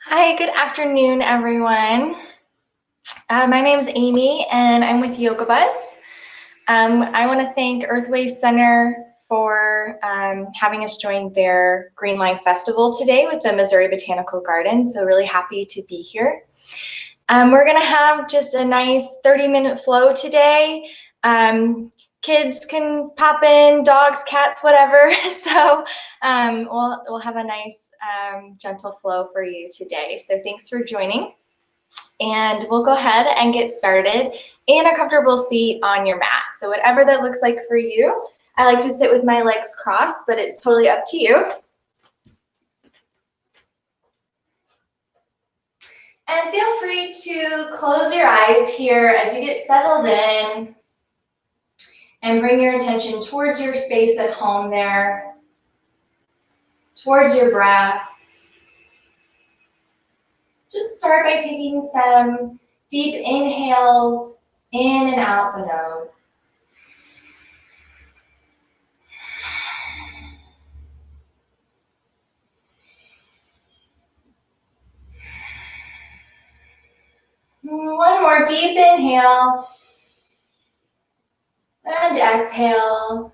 Hi, good afternoon, everyone. My name is Amy, and I'm with Yoga Buzz. I want to thank EarthWays Center for having us join their Green Line Festival today with the Missouri Botanical Garden, so really happy to be here. We're going to have just a nice 30-minute flow today. Kids can pop in, dogs, cats, whatever. So we'll have a nice gentle flow for you today. So thanks for joining. And we'll go ahead and get started in a comfortable seat on your mat. So whatever that looks like for you. I like to sit with my legs crossed, but it's totally up to you. And feel free to close your eyes here as you get settled in and bring your attention towards your space at home there, towards your breath. Just start by taking some deep inhales in and out the nose. One more deep inhale and exhale.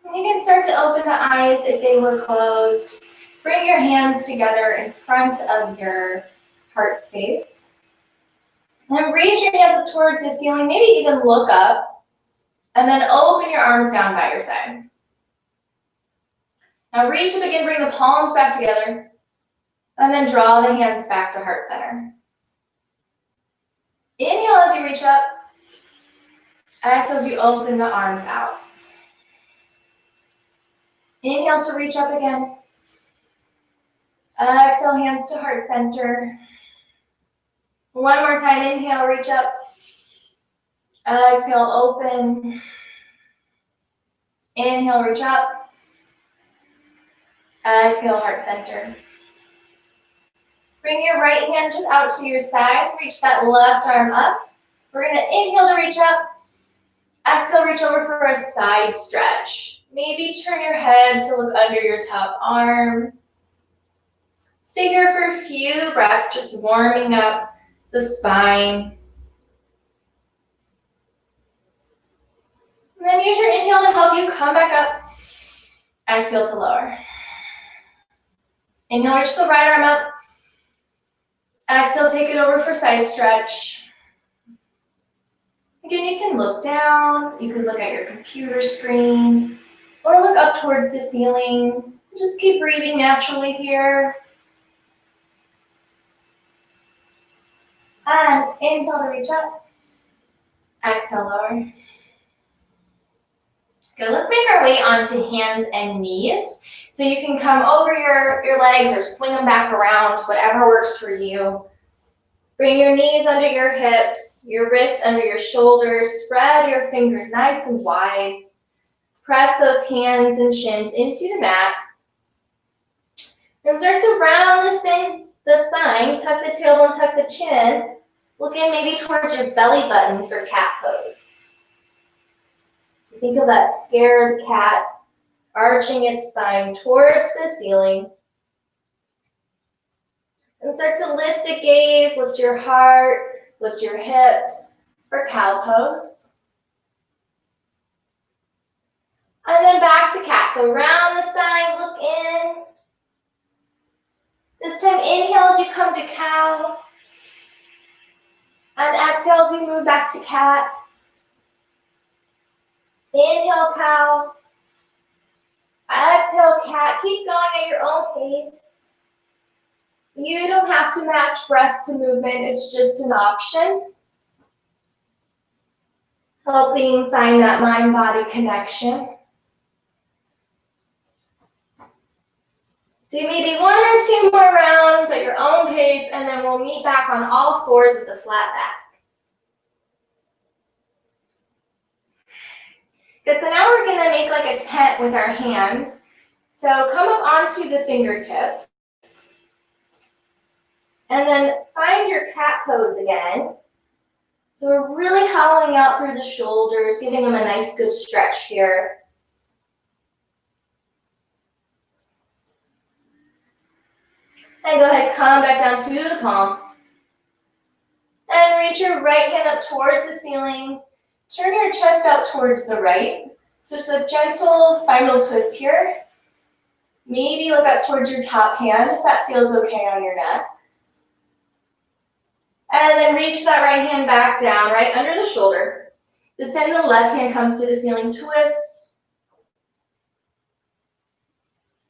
And you can start to open the eyes if they were closed. Bring your hands together in front of your heart space. And reach your hands up towards the ceiling, maybe even look up, and then open your arms down by your side. Now reach up again, bring the palms back together, and then draw the hands back to heart center. Inhale as you reach up, exhale as you open the arms out. Inhale to reach up again. Exhale, hands to heart center. One more time, inhale, reach up. Exhale, open. Inhale, reach up. Exhale, heart center. Bring your right hand just out to your side. Reach that left arm up. We're going to inhale to reach up. Exhale, reach over for a side stretch. Maybe turn your head to look under your top arm. Stay here for a few breaths, just warming up the spine. And then use your inhale to help you come back up. Exhale to lower. Inhale, reach the right arm up. Exhale, take it over for side stretch. Again, you can look down, you can look at your computer screen, or look up towards the ceiling. Just keep breathing naturally here. And inhale to reach up. Exhale, lower. Good, let's make our way onto hands and knees. So you can come over your legs or swing them back around, whatever works for you. Bring your knees under your hips, your wrists under your shoulders. Spread your fingers nice and wide. Press those hands and shins into the mat. Then start to round the spine. Tuck the tailbone, tuck the chin. Look in maybe towards your belly button for cat pose. So think of that scared cat arching its spine towards the ceiling. And start to lift the gaze, lift your heart, lift your hips for cow pose. And then back to cat. So round the spine, look in. This time inhale as you come to cow. And exhale as you move back to cat. Inhale, cow. Exhale, cat. Keep going at your own pace. You don't have to match breath to movement. It's just an option. Helping find that mind-body connection. Do maybe one or two more rounds at your own pace, and then we'll meet back on all fours with a flat back. Good, so now we're gonna make like a tent with our hands. So come up onto the fingertips. And then find your cat pose again. So we're really hollowing out through the shoulders, giving them a nice good stretch here. And go ahead, come back down to the palms. And reach your right hand up towards the ceiling. Turn your chest out towards the right. So just a gentle spinal twist here. Maybe look up towards your top hand if that feels okay on your neck. And then reach that right hand back down, right under the shoulder. This time the left hand comes to the ceiling, twist.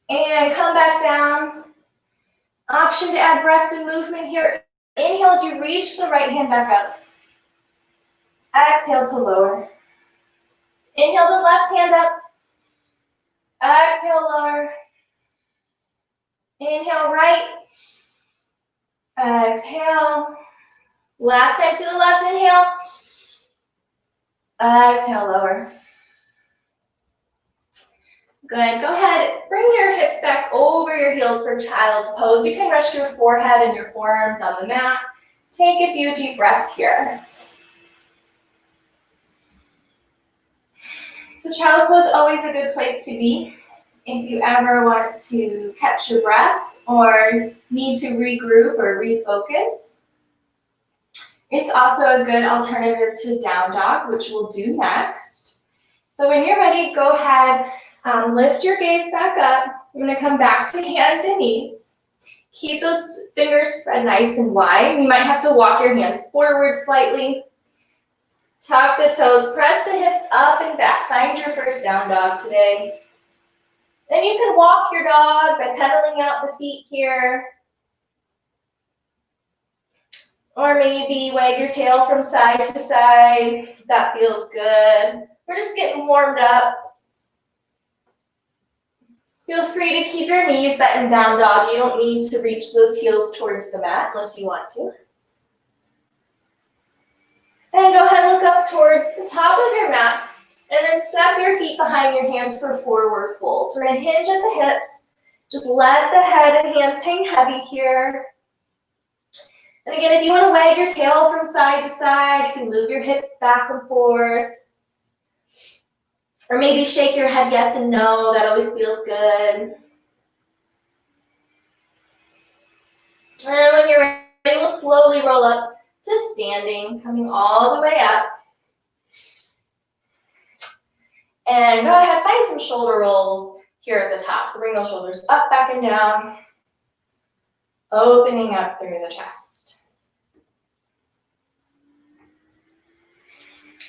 And come back down. Option to add breath to movement here. Inhale as you reach the right hand back up. Exhale to lower. Inhale the left hand up. Exhale, lower. Inhale, right. Exhale. Last time to the left, inhale. Exhale, lower. Good, go ahead. Bring your hips back over your heels for child's pose. You can rest your forehead and your forearms on the mat. Take a few deep breaths here. So child's pose is always a good place to be if you ever want to catch your breath or need to regroup or refocus. It's also a good alternative to down dog, which we'll do next. So when you're ready, go ahead, lift your gaze back up. I'm gonna come back to hands and knees. Keep those fingers spread nice and wide. You might have to walk your hands forward slightly. Tuck the toes, press the hips up and back. Find your first down dog today. Then you can walk your dog by pedaling out the feet here. Or maybe wag your tail from side to side. That feels good. We're just getting warmed up. Feel free to keep your knees bent in down dog. You don't need to reach those heels towards the mat unless you want to. And go ahead and look up towards the top of your mat. And then step your feet behind your hands for forward fold. So we're going to hinge at the hips. Just let the head and hands hang heavy here. And again, if you want to wag your tail from side to side, you can move your hips back and forth. Or maybe shake your head yes and no. That always feels good. And when you're ready, we'll slowly roll up to standing, coming all the way up. And go ahead, find some shoulder rolls here at the top. So bring those shoulders up, back, and down, opening up through the chest.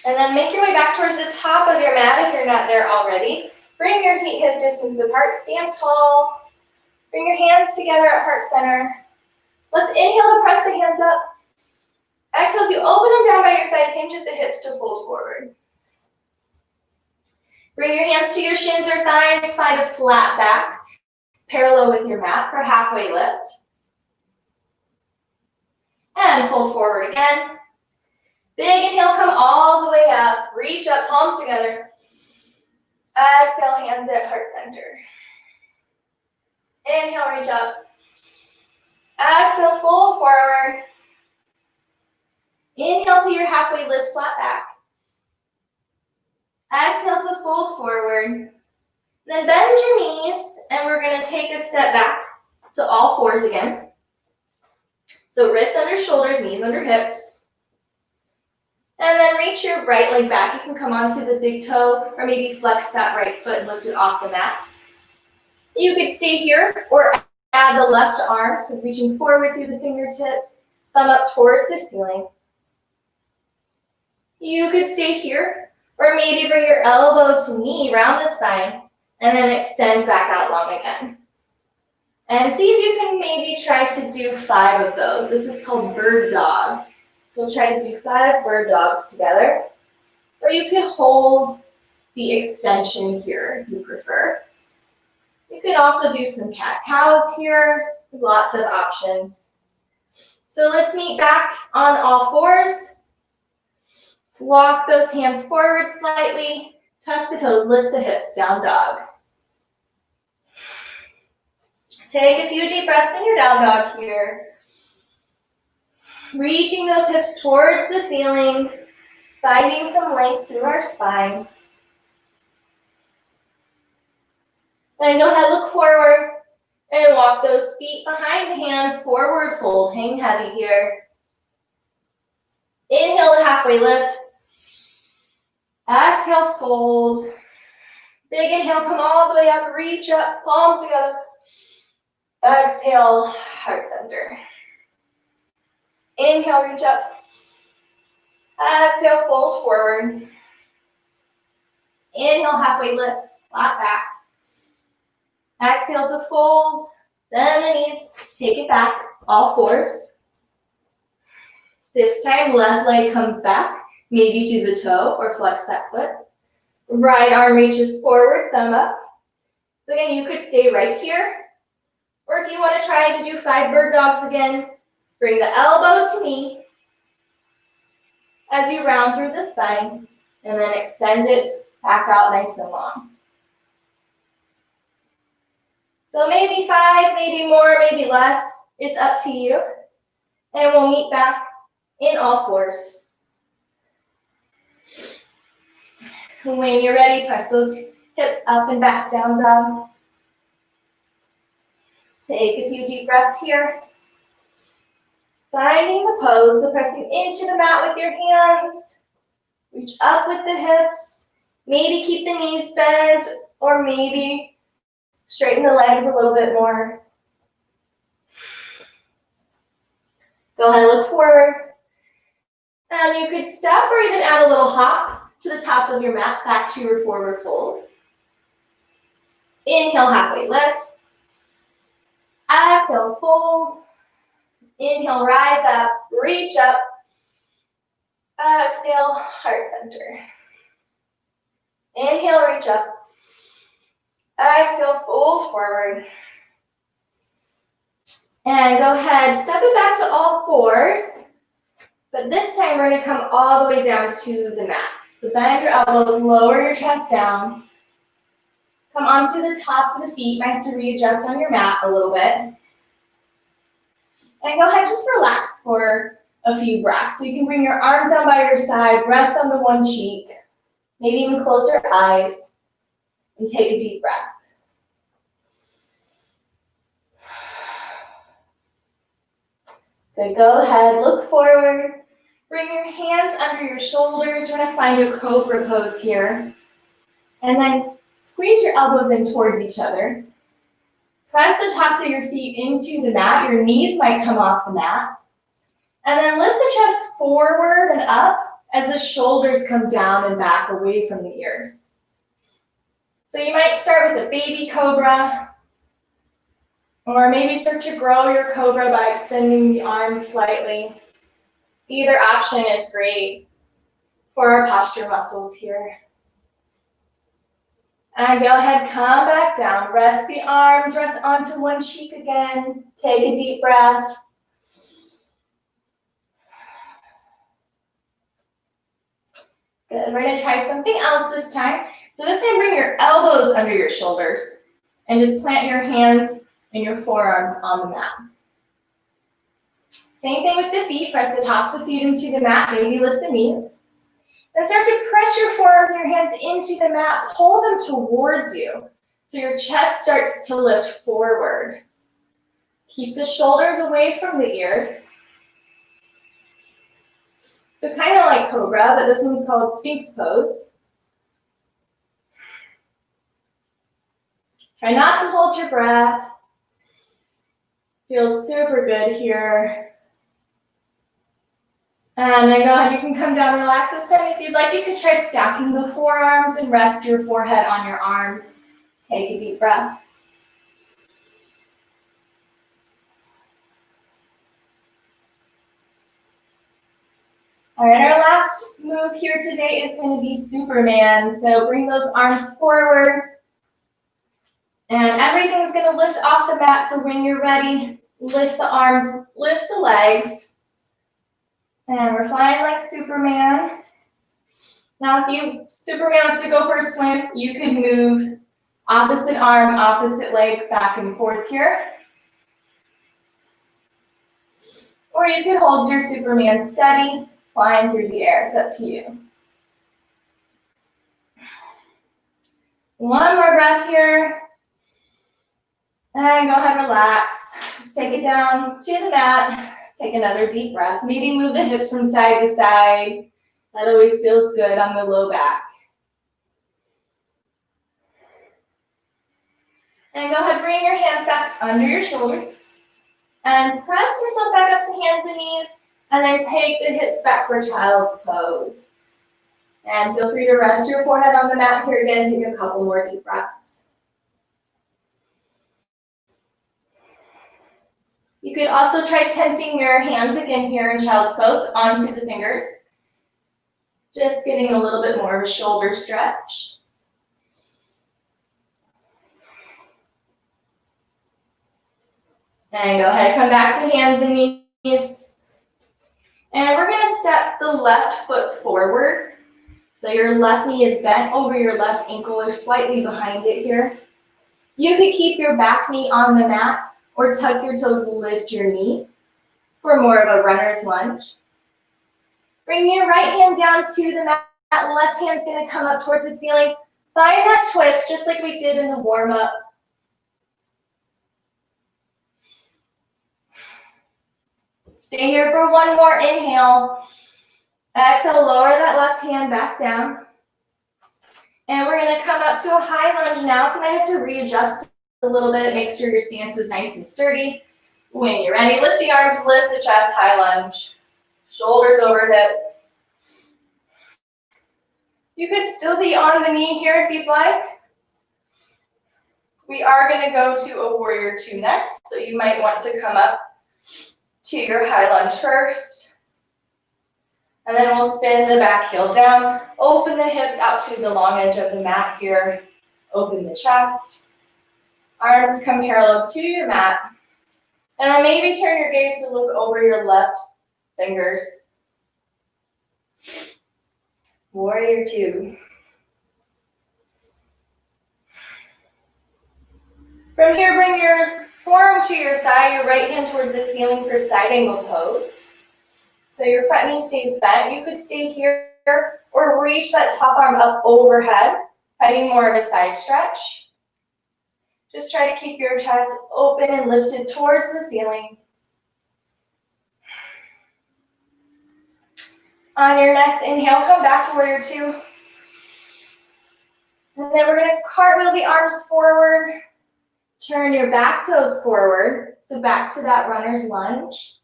And then make your way back towards the top of your mat if you're not there already. Bring your feet hip distance apart, stand tall. Bring your hands together at heart center. Let's inhale to press the hands up. Exhale as you open them down by your side, hinge at the hips to fold forward. Bring your hands to your shins or thighs, find a flat back, parallel with your mat for halfway lift. And fold forward again. Big inhale, come all the way up, reach up, palms together. Exhale, hands at heart center. Inhale, reach up. Exhale, fold forward. Inhale to your halfway lift, flat back. Exhale to fold forward. Then bend your knees, and we're going to take a step back to all fours again. So wrists under shoulders, knees under hips. And then reach your right leg back. You can come onto the big toe, or maybe flex that right foot and lift it off the mat. You could stay here, or add the left arm, so reaching forward through the fingertips, thumb up towards the ceiling. You could stay here, or maybe bring your elbow to knee, round the spine, and then extend back out long again. And see if you can maybe try to do 5 of those. This is called bird dog. So we'll try to do 5 bird dogs together. Or you could hold the extension here if you prefer. You could also do some cat-cows here. Lots of options. So let's meet back on all fours. Walk those hands forward slightly. Tuck the toes, lift the hips, down dog. Take a few deep breaths in your down dog here. Reaching those hips towards the ceiling, finding some length through our spine. Then go ahead, look forward. And walk those feet behind the hands, forward fold, hang heavy here. Inhale to halfway lift. Exhale, fold. Big inhale, come all the way up, reach up, palms together. Exhale, heart center. Inhale, reach up. Exhale, fold forward. Inhale, halfway lift, flat back. Exhale to fold, bend the knees, take it back, all fours. This time, left leg comes back, maybe to the toe or flex that foot. Right arm reaches forward, thumb up. So again, you could stay right here, or if you want to try to do 5 bird dogs again, bring the elbow to knee as you round through the spine, and then extend it back out nice and long. So maybe 5, maybe more, maybe less. It's up to you. And we'll meet back in all fours. When you're ready, press those hips up and back, down dog. Take a few deep breaths here. Finding the pose, so pressing into the mat with your hands. Reach up with the hips. Maybe keep the knees bent, or maybe straighten the legs a little bit more. Go ahead, look forward. And you could step or even add a little hop to the top of your mat, back to your forward fold. Inhale, halfway lift. Exhale, fold. Inhale, rise up, reach up. Exhale, heart center. Inhale, reach up. Exhale, fold forward. And go ahead, step it back to all fours. But this time we're going to come all the way down to the mat. So bend your elbows, lower your chest down. Come onto the tops of the feet. Might have to readjust on your mat a little bit. And go ahead, just relax for a few breaths. So you can bring your arms down by your side, rest on the one cheek, maybe even close your eyes, and take a deep breath. Good, go ahead, look forward. Bring your hands under your shoulders. We're going to find a cobra pose here. And then squeeze your elbows in towards each other. Press the tops of your feet into the mat. Your knees might come off the mat. And then lift the chest forward and up as the shoulders come down and back away from the ears. So you might start with a baby cobra, or maybe start to grow your cobra by extending the arms slightly. Either option is great for our posture muscles here. And go ahead, come back down. Rest the arms, rest onto one cheek again. Take a deep breath. Good, we're gonna try something else this time. So this time bring your elbows under your shoulders and just plant your hands and your forearms on the mat. Same thing with the feet, press the tops of the feet into the mat, maybe lift the knees. Then start to press your forearms and your hands into the mat, pull them towards you so your chest starts to lift forward. Keep the shoulders away from the ears. So kind of like cobra, but this one's called Sphinx pose. Try not to hold your breath. Feels super good here. And then go ahead, you can come down and relax this time. If you'd like, you could try stacking the forearms and rest your forehead on your arms. Take a deep breath. All right, our last move here today is going to be Superman. So bring those arms forward. And everything's going to lift off the mat. So when you're ready, lift the arms, lift the legs. And we're flying like Superman. Now, if Superman wants to go for a swim, you can move opposite arm, opposite leg back and forth here. Or you could hold your Superman steady, flying through the air. It's up to you. One more breath here. And go ahead and relax. Just take it down to the mat. Take another deep breath. Maybe move the hips from side to side. That always feels good on the low back. And go ahead, bring your hands back under your shoulders. And press yourself back up to hands and knees. And then take the hips back for child's pose. And feel free to rest your forehead on the mat here again. Take a couple more deep breaths. You could also try tenting your hands again here in child's pose onto the fingers. Just getting a little bit more of a shoulder stretch. And go ahead, come back to hands and knees. And we're going to step the left foot forward. So your left knee is bent over your left ankle or slightly behind it here. You could keep your back knee on the mat or tuck your toes, lift your knee for more of a runner's lunge. Bring your right hand down to the mat. Left hand's going to come up towards the ceiling. Find that twist just like we did in the warm-up. Stay here for one more inhale. Exhale, lower that left hand back down. And we're going to come up to a high lunge now, so you might have to readjust a little bit. Make sure your stance is nice and sturdy. When you're ready, lift the arms, lift the chest, high lunge. Shoulders over hips. You could still be on the knee here if you'd like. We are going to go to a warrior two next, so you might want to come up to your high lunge first. And then we'll spin the back heel down, open the hips out to the long edge of the mat here, open the chest. Arms come parallel to your mat. And then maybe turn your gaze to look over your left fingers. Warrior two. From here, bring your forearm to your thigh, your right hand towards the ceiling for side angle pose. So your front knee stays bent. You could stay here or reach that top arm up overhead, finding more of a side stretch. Just try to keep your chest open and lifted towards the ceiling. On your next inhale, come back to warrior two. And then we're going to cartwheel the arms forward. Turn your back toes forward, so back to that runner's lunge.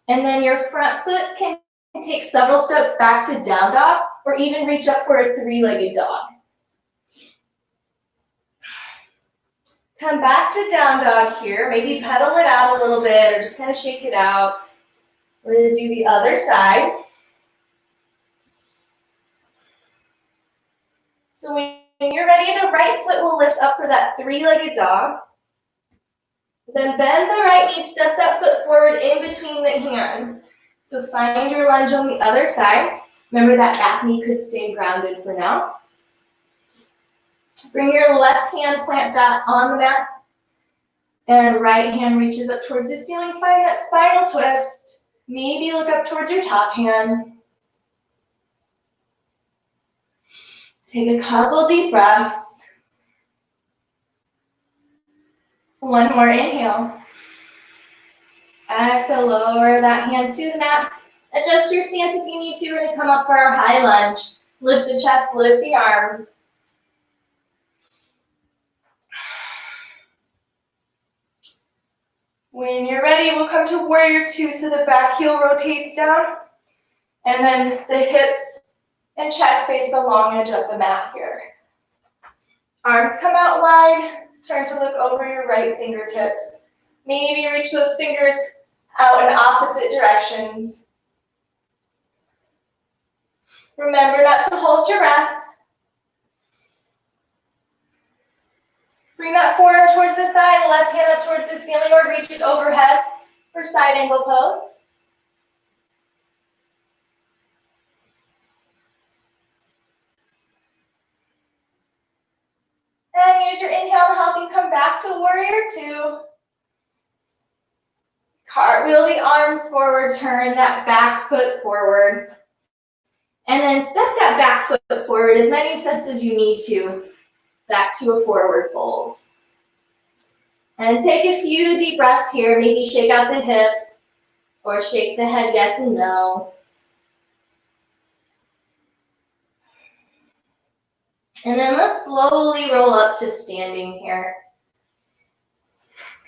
And then your front foot can take several steps back to down dog or even reach up for a three-legged dog. Come back to down dog here. Maybe pedal it out a little bit or just kind of shake it out. We're going to do the other side. So when you're ready, the right foot will lift up for that three-legged dog. Then bend the right knee, step that foot forward in between the hands. So find your lunge on the other side. Remember that back knee could stay grounded for now. Bring your left hand, plant that on the mat. And right hand reaches up towards the ceiling. Find that spinal twist. Maybe look up towards your top hand. Take a couple deep breaths. One more inhale. Exhale, lower that hand to the mat. Adjust your stance if you need to. We're going to come up for our high lunge. Lift the chest, lift the arms. When you're ready, we'll come to warrior two, so the back heel rotates down. And then the hips and chest face the long edge of the mat here. Arms come out wide. Turn to look over your right fingertips. Maybe reach those fingers out in opposite directions. Remember not to hold your breath. Bring that forearm towards the thigh, left hand up towards the ceiling or reach it overhead for side angle pose. And use your inhale to help you come back to warrior two. Cartwheel the arms forward, turn that back foot forward. And then step that back foot forward as many steps as you need to, back to a forward fold. And take a few deep breaths here. Maybe shake out the hips or shake the head yes and no. And then let's slowly roll up to standing here.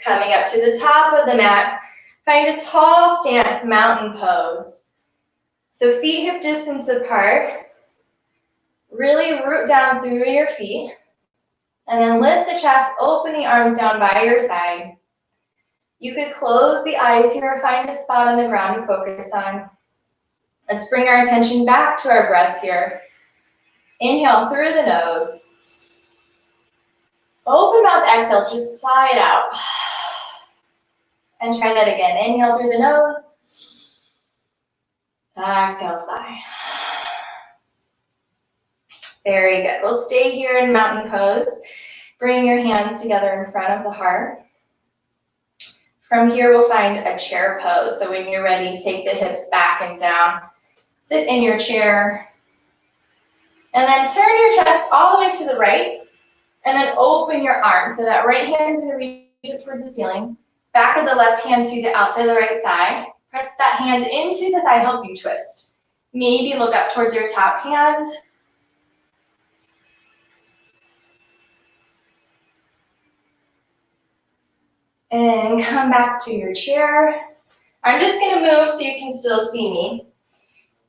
Coming up to the top of the mat, find a tall stance, mountain pose. So feet hip distance apart. Really root down through your feet. And then lift the chest, open the arms down by your side. You could close the eyes here or find a spot on the ground to focus on. Let's bring our attention back to our breath here. Inhale through the nose. Open mouth, exhale, just sigh it out. And try that again. Inhale through the nose. Exhale, sigh. Very good. We'll stay here in mountain pose. Bring your hands together in front of the heart. From here, we'll find a chair pose. So when you're ready, take the hips back and down. Sit in your chair. And then turn your chest all the way to the right. And then open your arms. So that right hand's going to reach towards the ceiling. Back of the left hand to the outside of the right side. Press that hand into the thigh, help you twist. Maybe look up towards your top hand. And come back to your chair. I'm just going to move so you can still see me.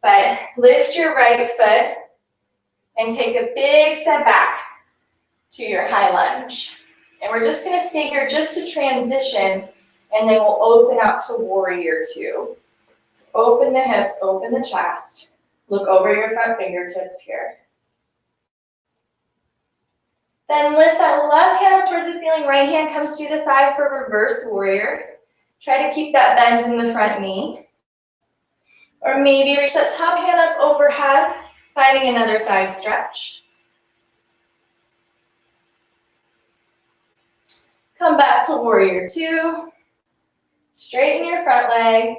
But lift your right foot and take a big step back to your high lunge. And we're just going to stay here just to transition, and then we'll open out to warrior two. So open the hips, open the chest. Look over your front fingertips here. Then lift that left hand up towards the ceiling, right hand comes to the thigh for reverse warrior. Try to keep that bend in the front knee. Or maybe reach that top hand up overhead, finding another side stretch. Come back to warrior two. Straighten your front leg.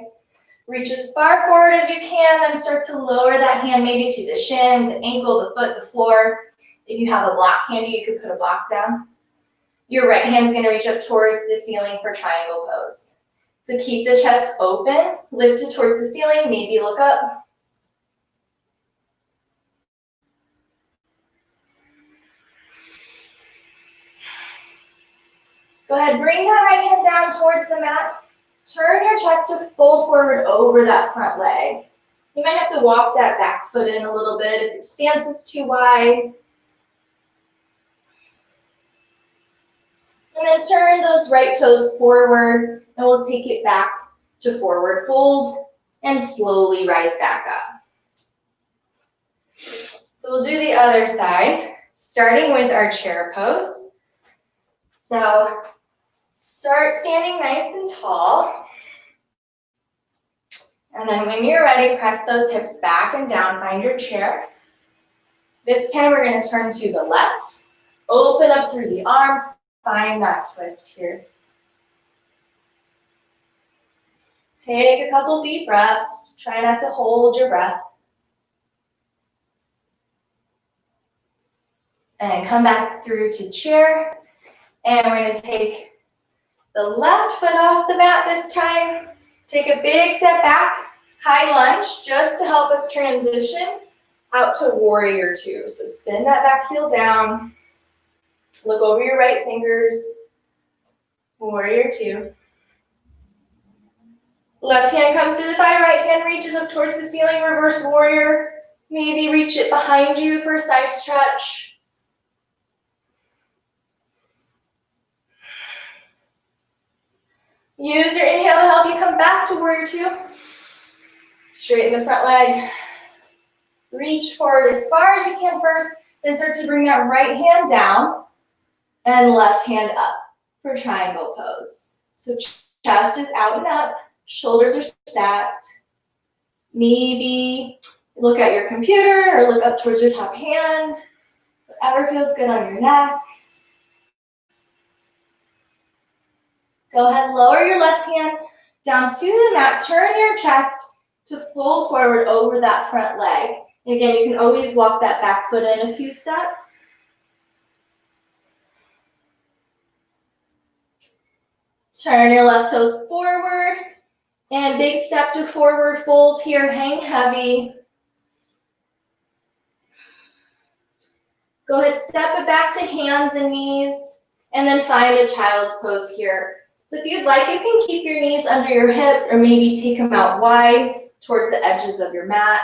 Reach as far forward as you can, then start to lower that hand maybe to the shin, the ankle, the foot, the floor. If you have a block handy, you could put a block down. Your right hand's going to reach up towards the ceiling for triangle pose. So keep the chest open, lift it towards the ceiling, maybe look up. Go ahead, bring that right hand down towards the mat. Turn your chest to fold forward over that front leg. You might have to walk that back foot in a little bit if your stance is too wide. And then turn those right toes forward, and we'll take it back to forward fold and slowly rise back up. So we'll do the other side, starting with our chair pose. So start standing nice and tall. And then when you're ready, press those hips back and down, find your chair. This time we're going to turn to the left, open up through the arms, find that twist here. Take a couple deep breaths. Try not to hold your breath. And come back through to chair. And we're going to take the left foot off the mat this time. Take a big step back, high lunge, just to help us transition out to warrior two. So spin that back heel down. Look over your right fingers. Warrior two. Left hand comes to the thigh, right hand reaches up towards the ceiling, reverse warrior. Maybe reach it behind you for a side stretch. Use your inhale to help you come back to warrior two. Straighten the front leg. Reach forward as far as you can first, then start to bring that right hand down and left hand up for triangle pose. So chest is out and up, shoulders are stacked. Maybe look at your computer or look up towards your top hand, whatever feels good on your neck. Go ahead, lower your left hand down to the mat, turn your chest to fold forward over that front leg. And again, you can always walk that back foot in a few steps. Turn your left toes forward. And big step to forward fold here, hang heavy. Go ahead, step it back to hands and knees, and then find a child's pose here. So if you'd like, you can keep your knees under your hips or maybe take them out wide towards the edges of your mat.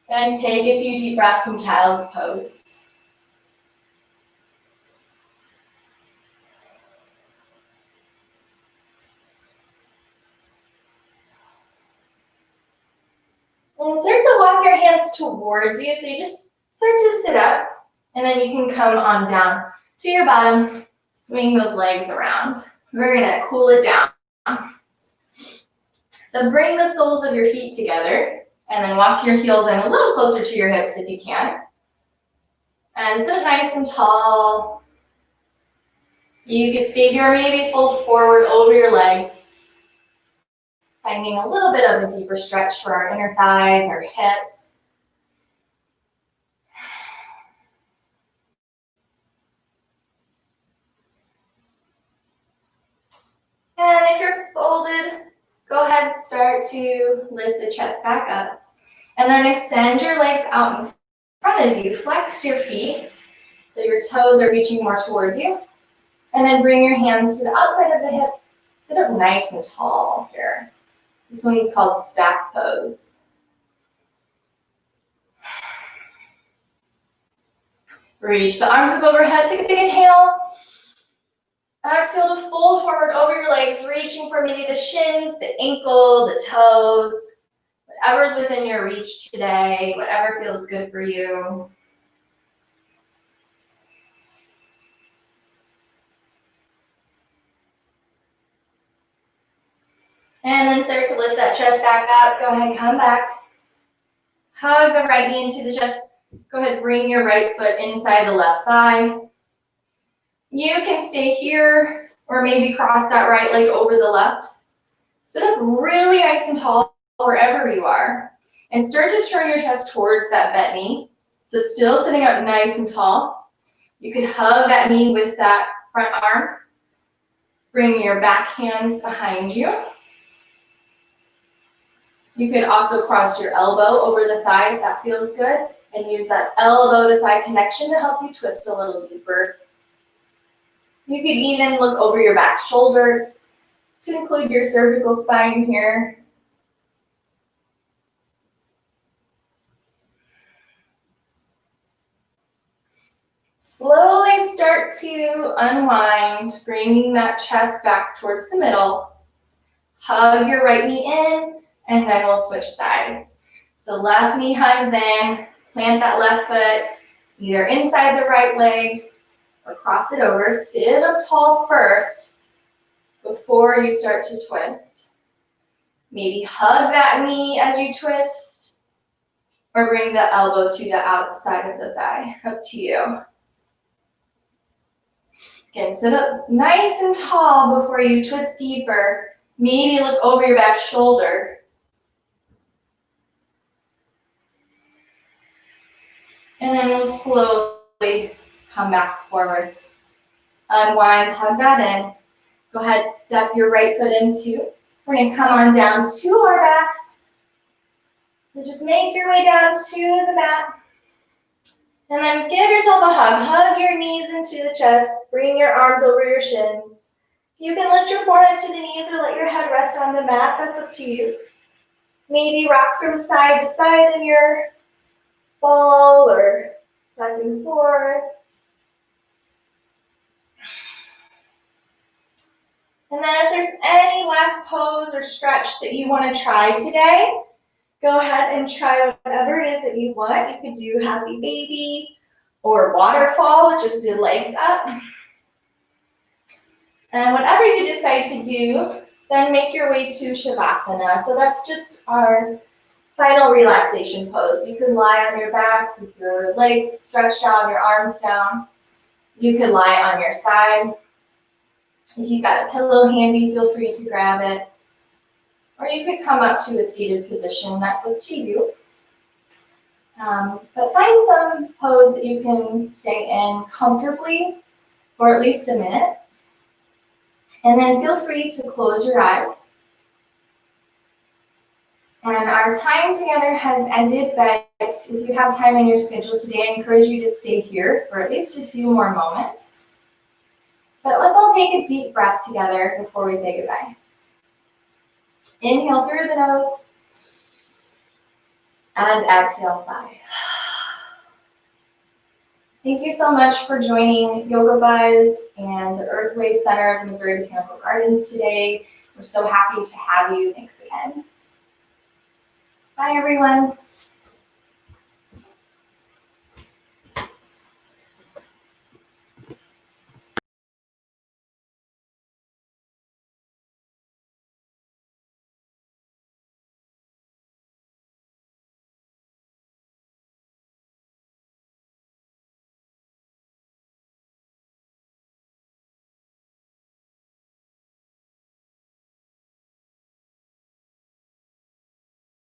And take a few deep breaths in child's pose. And start to walk your hands towards you. So you just start to sit up, and then you can come on down to your bottom. Swing those legs around. We're gonna cool it down. So bring the soles of your feet together, and then walk your heels in a little closer to your hips if you can. And sit nice and tall. You could stay here, maybe fold forward over your legs. Finding a little bit of a deeper stretch for our inner thighs, our hips. And if you're folded, go ahead and start to lift the chest back up. And then extend your legs out in front of you. Flex your feet so your toes are reaching more towards you. And then bring your hands to the outside of the hip. Sit up nice and tall here. This one is called staff pose. Reach the arms up overhead. Take a big inhale. Exhale to fold forward over your legs, reaching for maybe the shins, the ankle, the toes, whatever's within your reach today, whatever feels good for you. And then start to lift that chest back up. Go ahead and come back. Hug the right knee into the chest. Go ahead, bring your right foot inside the left thigh. You can stay here or maybe cross that right leg over the left. Sit up really nice and tall wherever you are. And start to turn your chest towards that bent knee. So still sitting up nice and tall. You can hug that knee with that front arm. Bring your back hands behind you. You could also cross your elbow over the thigh if that feels good, and use that elbow to thigh connection to help you twist a little deeper. You could even look over your back shoulder to include your cervical spine here. Slowly start to unwind, bringing that chest back towards the middle. Hug your right knee in, and then we'll switch sides. So left knee hugs in, plant that left foot either inside the right leg or cross it over. Sit up tall first before you start to twist. Maybe hug that knee as you twist, or bring the elbow to the outside of the thigh. Up to you. Again, sit up nice and tall before you twist deeper. Maybe look over your back shoulder. And then we'll slowly come back forward. Unwind, hug that in. Go ahead, step your right foot into. We're gonna come on down to our backs. So just make your way down to the mat. And then give yourself a hug. Hug your knees into the chest. Bring your arms over your shins. You can lift your forehead to the knees or let your head rest on the mat. That's up to you. Maybe rock from side to side in your ball or back and forth. And then if there's any last pose or stretch that you want to try today, go ahead and try whatever it is that you want. You could do happy baby or waterfall with just the legs up. And whatever you decide to do, then make your way to Shavasana. So that's just our final relaxation pose. You can lie on your back with your legs stretched out, your arms down. You can lie on your side. If you've got a pillow handy, feel free to grab it. Or you could come up to a seated position, that's up to you. But find some pose that you can stay in comfortably for at least a minute. And then feel free to close your eyes. And our time together has ended, but if you have time in your schedule today, I encourage you to stay here for at least a few more moments. But let's all take a deep breath together before we say goodbye. Inhale through the nose, and exhale, sigh. Thank you so much for joining Yoga Buzz and the EarthWays Center of the Missouri Botanical Gardens today. We're so happy to have you. Thanks again. Bye, everyone.